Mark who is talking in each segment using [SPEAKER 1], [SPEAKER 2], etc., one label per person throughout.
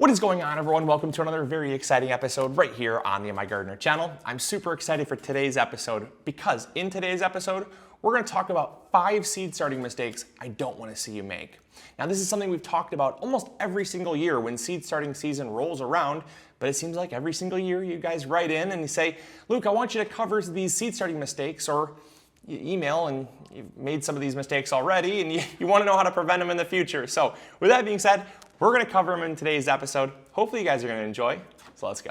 [SPEAKER 1] What is going on, everyone? Welcome to another very exciting episode right here on the MIgardener channel. I'm super excited for today's episode because in today's episode, we're going to talk about 5 seed starting mistakes I don't want to see you make. Now, this is something we've talked about almost every single year when seed starting season rolls around, but it seems like every single year you guys write in and you say, Luke, I want you to cover these seed starting mistakes, or you email and you've made some of these mistakes already and you want to know how to prevent them in the future. So with that being said, we're going to cover them in today's episode. Hopefully you guys are going to enjoy, so let's go.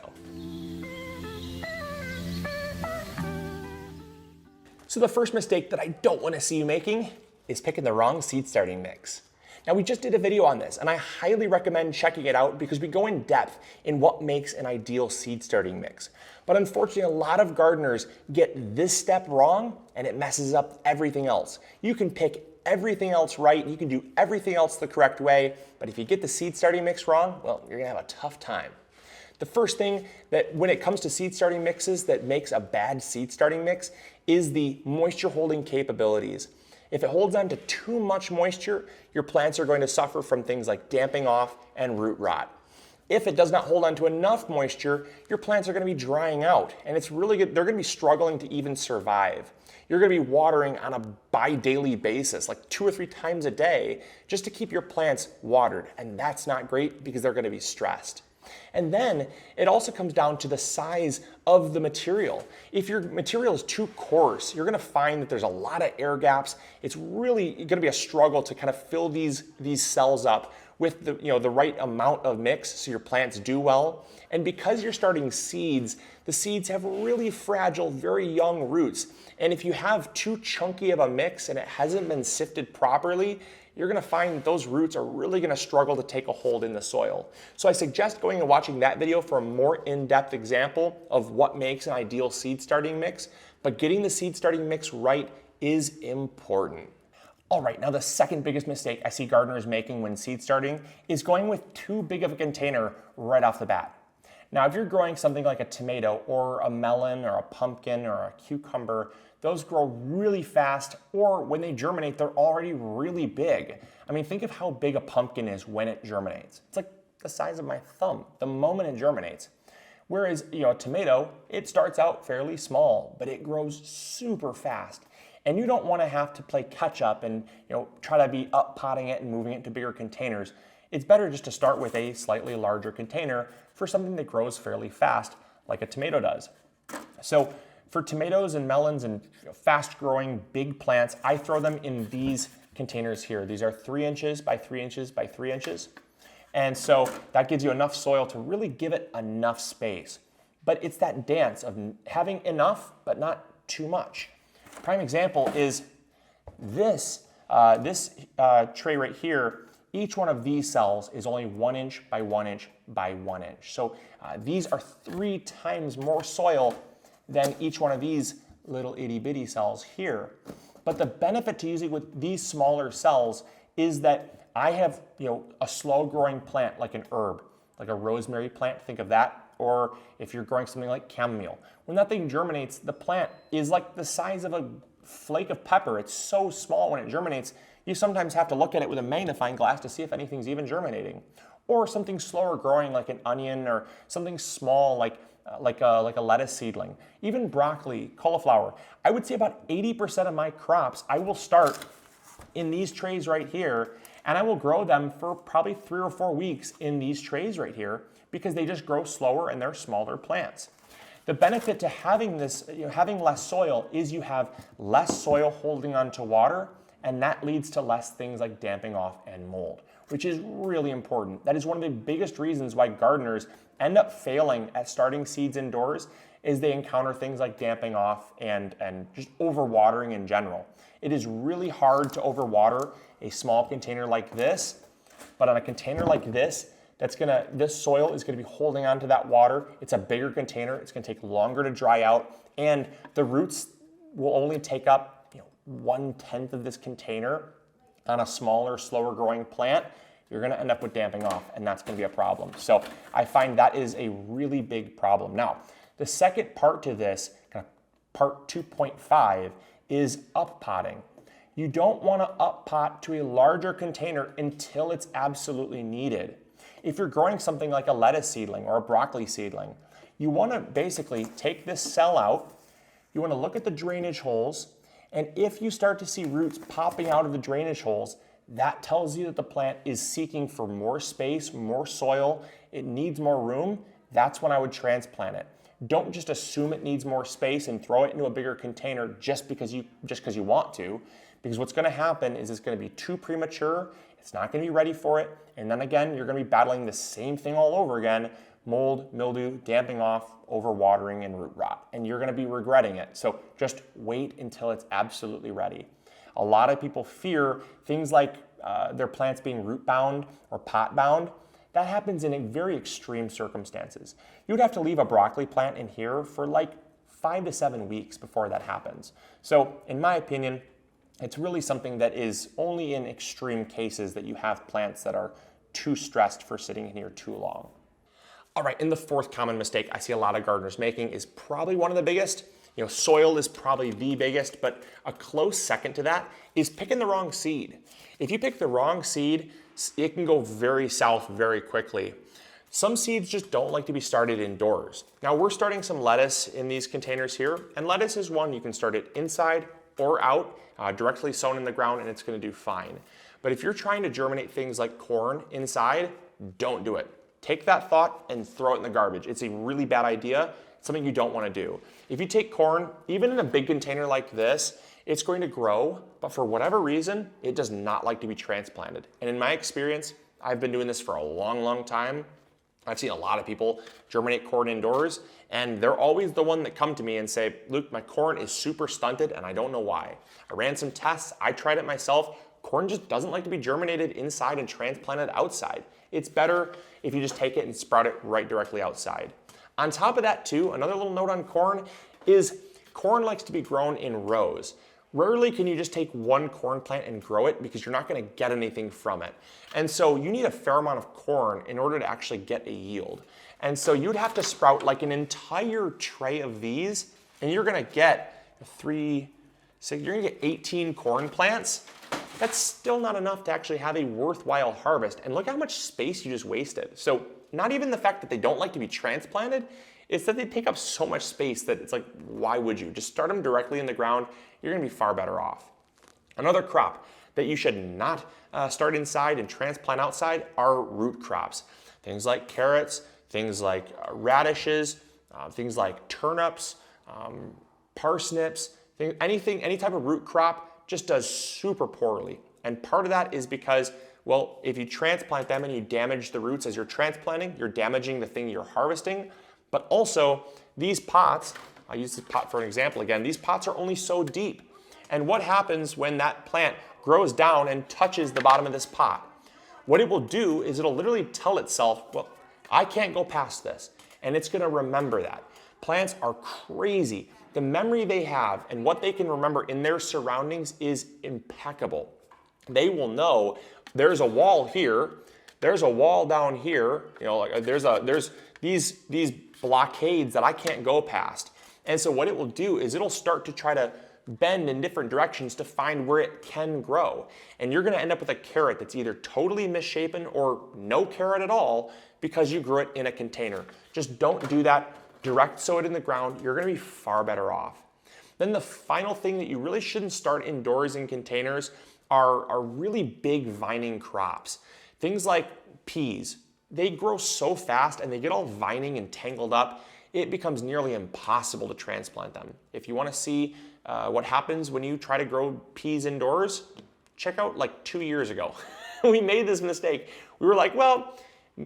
[SPEAKER 1] So the first mistake that I don't want to see you making is picking the wrong seed starting mix. Now, we just did a video on this and I highly recommend checking it out because we go in depth in what makes an ideal seed starting mix. But unfortunately, a lot of gardeners get this step wrong and it messes up everything else. You can pick everything else right, you can do everything else the correct way, but if you get the seed starting mix wrong, well, you're gonna have a tough time. The first thing that when it comes to seed starting mixes that makes a bad seed starting mix is the moisture holding capabilities. If it holds on to too much moisture, your plants are going to suffer from things like damping off and root rot. If it does not hold on to enough moisture, your plants are going to be drying out and it's really good. They're going to be struggling to even survive. You're going to be watering on a bi-daily basis, like 2 or 3 times a day, just to keep your plants watered. And that's not great because they're going to be stressed. And then it also comes down to the size of the material. If your material is too coarse, you're going to find that there's a lot of air gaps. It's really going to be a struggle to kind of fill these cells up with the right amount of mix so your plants do well. And because you're starting seeds, the seeds have really fragile, very young roots. And if you have too chunky of a mix and it hasn't been sifted properly, you're gonna find that those roots are really gonna struggle to take a hold in the soil. So I suggest going and watching that video for a more in-depth example of what makes an ideal seed starting mix, but getting the seed starting mix right is important. All right, now the second biggest mistake I see gardeners making when seed starting is going with too big of a container right off the bat. Now, if you're growing something like a tomato or a melon or a pumpkin or a cucumber, those grow really fast, or when they germinate, they're already really big. I mean, think of how big a pumpkin is when it germinates. It's like the size of my thumb the moment it germinates. Whereas, a tomato, it starts out fairly small, but it grows super fast. And you don't want to have to play catch up and try to be up potting it and moving it to bigger containers. It's better just to start with a slightly larger container for something that grows fairly fast, like a tomato does. So for tomatoes and melons and fast growing big plants, I throw them in these containers here. These are 3 inches by 3 inches by 3 inches. And so that gives you enough soil to really give it enough space. But it's that dance of having enough, but not too much. Prime example is this tray right here. Each one of these cells is only 1 inch by 1 inch by 1 inch. So these are 3 times more soil than each one of these little itty bitty cells here. But the benefit to using with these smaller cells is that I have a slow growing plant like an herb, like a rosemary plant, think of that. Or if you're growing something like chamomile. When that thing germinates, the plant is like the size of a flake of pepper. It's so small when it germinates, you sometimes have to look at it with a magnifying glass to see if anything's even germinating. Or something slower growing like an onion, or something small like a lettuce seedling. Even broccoli, cauliflower. I would say about 80% of my crops, I will start in these trays right here, and I will grow them for probably 3 or 4 weeks in these trays right here, because they just grow slower and they're smaller plants. The benefit to having this, having less soil, is you have less soil holding onto water, and that leads to less things like damping off and mold, which is really important. That is one of the biggest reasons why gardeners end up failing at starting seeds indoors, is they encounter things like damping off and just overwatering in general. It is really hard to overwater a small container like this, but on a container like this soil is gonna be holding on to that water. It's a bigger container, it's gonna take longer to dry out, and the roots will only take up 1/10 of this container on a smaller, slower growing plant. You're gonna end up with damping off, and that's gonna be a problem. So I find that is a really big problem. Now, the second part to this, kind of part 2.5, is up potting. You don't wanna up pot to a larger container until it's absolutely needed. if you're growing something like a lettuce seedling or a broccoli seedling, you want to basically take this cell out, you want to look at the drainage holes, and if you start to see roots popping out of the drainage holes, that tells you that the plant is seeking for more space, more soil, it needs more room. That's when I would transplant it. Don't just assume it needs more space and throw it into a bigger container just because you want to, because what's going to happen is it's going to be too premature, it's not going to be ready for it, and then again, you're going to be battling the same thing all over again, mold, mildew, damping off, overwatering, and root rot, and you're going to be regretting it. So just wait until it's absolutely ready. A lot of people fear things like their plants being root bound or pot bound. That happens in very extreme circumstances. You would have to leave a broccoli plant in here for like 5 to 7 weeks before that happens. So in my opinion, it's really something that is only in extreme cases that you have plants that are too stressed for sitting in here too long. All right, and the fourth common mistake I see a lot of gardeners making is probably one of the biggest. Soil is probably the biggest, but a close second to that is picking the wrong seed. If you pick the wrong seed, it can go very south very quickly. Some seeds just don't like to be started indoors. Now we're starting some lettuce in these containers here, and lettuce is one you can start it inside or out, directly sown in the ground, and it's gonna do fine. But if you're trying to germinate things like corn inside, don't do it. Take that thought and throw it in the garbage. It's a really bad idea, something you don't wanna do. If you take corn, even in a big container like this, it's going to grow, but for whatever reason, it does not like to be transplanted. And in my experience, I've been doing this for a long, long time. I've seen a lot of people germinate corn indoors, and they're always the one that come to me and say, Luke, my corn is super stunted and I don't know why. I ran some tests, I tried it myself. Corn just doesn't like to be germinated inside and transplanted outside. It's better if you just take it and sprout it right directly outside. On top of that too, another little note on corn is corn likes to be grown in rows. Rarely can you just take one corn plant and grow it because you're not gonna get anything from it. And so you need a fair amount of corn in order to actually get a yield. And so you'd have to sprout like an entire tray of these, and you're gonna get you're gonna get 18 corn plants. That's still not enough to actually have a worthwhile harvest. And look how much space you just wasted. So not even the fact that they don't like to be transplanted, it's that they take up so much space that it's like, why would you? Just start them directly in the ground. You're gonna be far better off. Another crop that you should not start inside and transplant outside are root crops. Things like carrots, things like radishes, things like turnips, parsnips, any type of root crop just does super poorly. And part of that is because, well, if you transplant them and you damage the roots as you're transplanting, you're damaging the thing you're harvesting. But also, these pots, I'll use this pot for an example again, these pots are only so deep. And what happens when that plant grows down and touches the bottom of this pot? What it will do is it'll literally tell itself, well, I can't go past this. And it's gonna remember that. Plants are crazy. The memory they have and what they can remember in their surroundings is impeccable. They will know there's a wall here, there's a wall down here, like there's these blockades that I can't go past. And so what it will do is it'll start to try to bend in different directions to find where it can grow. And you're gonna end up with a carrot that's either totally misshapen or no carrot at all because you grew it in a container. Just don't do that. Direct sow it in the ground. You're gonna be far better off. Then the final thing that you really shouldn't start indoors in containers are really big vining crops. Things like peas. They grow so fast and they get all vining and tangled up, it becomes nearly impossible to transplant them. If you wanna see what happens when you try to grow peas indoors, check out like 2 years ago. We made this mistake. We were like, well,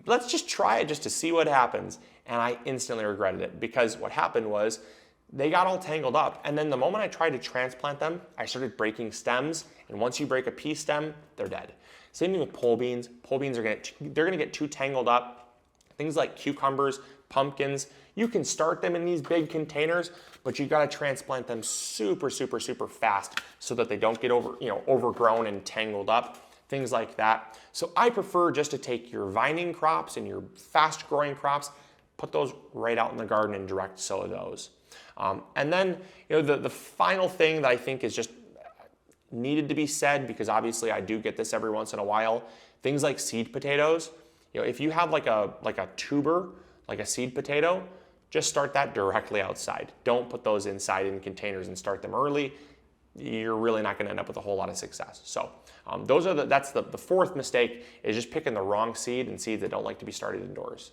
[SPEAKER 1] let's just try it just to see what happens. And I instantly regretted it because what happened was they got all tangled up. And then the moment I tried to transplant them, I started breaking stems. And once you break a pea stem, they're dead. Same thing with pole beans. Pole beans they're gonna get too tangled up. Things like cucumbers, pumpkins, you can start them in these big containers, but you gotta transplant them super, super, super fast so that they don't get overgrown and tangled up, things like that. So I prefer just to take your vining crops and your fast growing crops, put those right out in the garden and direct sow those. And then the final thing that I think is just needed to be said, because obviously I do get this every once in a while, things like seed potatoes. If you have like a tuber, like a seed potato, just start that directly outside. Don't put those inside in containers and start them early. You're really not going to end up with a whole lot of success. So that's the fourth mistake, is just picking the wrong seed and seeds that don't like to be started indoors.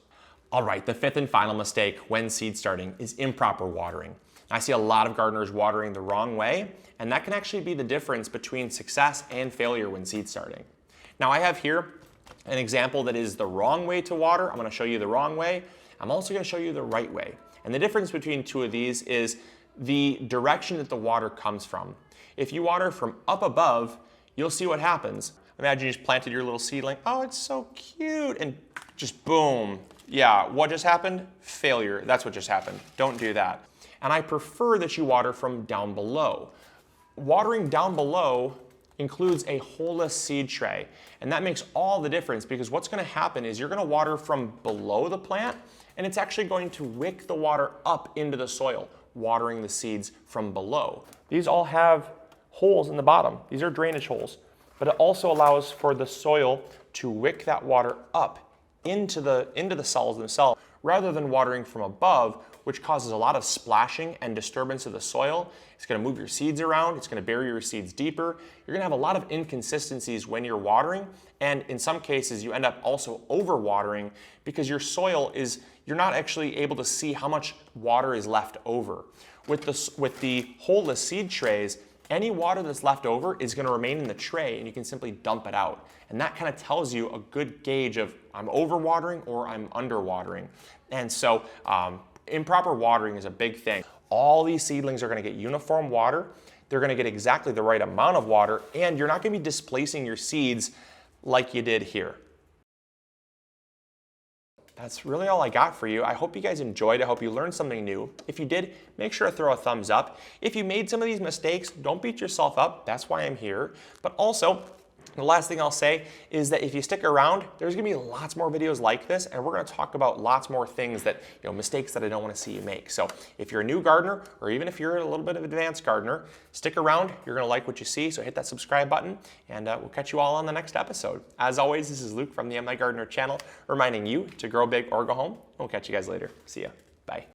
[SPEAKER 1] All right, the fifth and final mistake when seed starting is improper watering. I see a lot of gardeners watering the wrong way, and that can actually be the difference between success and failure when seed starting. Now I have here an example that is the wrong way to water. I'm going to show you the wrong way. I'm also going to show you the right way. And the difference between two of these is the direction that the water comes from. If you water from up above, you'll see what happens. Imagine you just planted your little seedling. Oh, it's so cute. And just boom. Yeah, what just happened? Failure. That's what just happened. Don't do that. And I prefer that you water from down below. Watering down below includes a holeless seed tray. And that makes all the difference, because what's going to happen is you're going to water from below the plant, and it's actually going to wick the water up into the soil, watering the seeds from below. These all have holes in the bottom. These are drainage holes, but it also allows for the soil to wick that water up into the cells themselves, rather than watering from above, which causes a lot of splashing and disturbance of the soil. It's going to move your seeds around. It's going to bury your seeds deeper. You're going to have a lot of inconsistencies when you're watering, and in some cases you end up also over-watering, because your soil you're not actually able to see how much water is left over. With the holeless seed trays, any water that's left over is going to remain in the tray, and you can simply dump it out. And that kind of tells you a good gauge of I'm overwatering or I'm underwatering. And so improper watering is a big thing. All these seedlings are going to get uniform water. They're going to get exactly the right amount of water, and you're not going to be displacing your seeds like you did here. That's really all I got for you. I hope you guys enjoyed. I hope you learned something new. If you did, make sure to throw a thumbs up. If you made some of these mistakes, don't beat yourself up. That's why I'm here. But also, the last thing I'll say is that if you stick around, there's going to be lots more videos like this, and we're going to talk about lots more things that, mistakes that I don't want to see you make. So if you're a new gardener, or even if you're a little bit of an advanced gardener, stick around. You're going to like what you see, so hit that subscribe button, and we'll catch you all on the next episode. As always, this is Luke from the MIgardener channel, reminding you to grow big or go home. We'll catch you guys later. See ya. Bye.